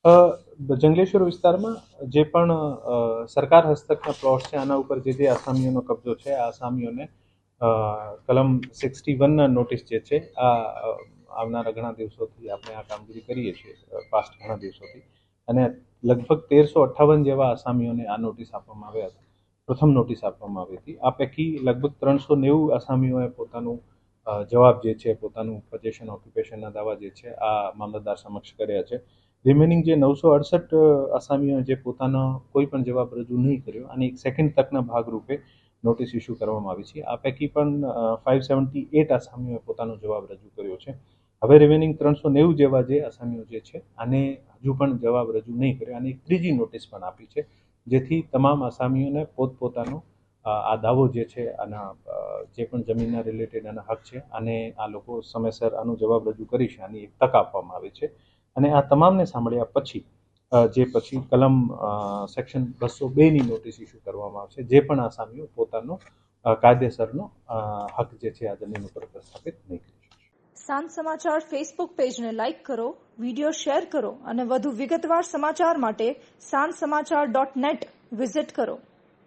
જંગલેશ્વર વિસ્તારમાં જે પણ સરકાર હસ્તકના પ્લોટ છે આના ઉપર જે આસામીઓનો કબજો છે આ આસામીઓને કલમ 61 નોટિસ જે છે આ આવનારા ઘણા દિવસોથી આપણે આ કામગીરી કરીએ છીએ પાસ્ટ ઘણા દિવસોથી, અને લગભગ 1358 જેવા આસામીઓને આ નોટિસ આપવામાં આવ્યા હતા. પ્રથમ નોટિસ આપવામાં આવી હતી. આ પૈકી લગભગ 390 આસામીઓએ પોતાનું જવાબ જે છે, પોતાનું પોઝેશન ઓક્યુપેશનના દાવા જે છે આ મામલતદાર સમક્ષ કર્યા છે. રિમેનિંગ જે 968 આસામીઓ જે પોતાનો કોઈ પણ જવાબ રજૂ નહીં કર્યો અને એક સેકન્ડ તકના ભાગરૂપે નોટિસ ઇસ્યુ કરવામાં આવી છે. આ પૈકી પણ 578 આસામીઓએ પોતાનો જવાબ રજૂ કર્યો છે. હવે રિમેનિંગ 390 જેવા જે આસામીઓ જે છે આને હજુ પણ જવાબ રજૂ નહીં કર્યો અને એક ત્રીજી નોટિસ પણ આપી છે, જેથી તમામ આસામીઓને પોતપોતાનો આ દાવો જે છે આના જે પણ જમીનના રિલેટેડ આના હક છે અને આ લોકો સમયસર આનો જવાબ રજૂ કરી છે આની એક તક આપવામાં આવે છે. અને આ તમામને સાંભળ્યા પછી પછી કલમ સેક્શન 202ની નોટિસ ઇસ્યુ કરવામાં આવશે, જે પણ આસામીઓ પોતાનો કાયદેસરનો હક જે છે આ જમીન ઉપર પ્રસ્થાપિત નહીં કરી શકશે. સાંજ સમાચાર ફેસબુક પેજને લાઇક કરો, વિડીયો શેર કરો અને વધુ વિગતવાર સમાચાર માટે sanssamachar.net વિઝિટ કરો.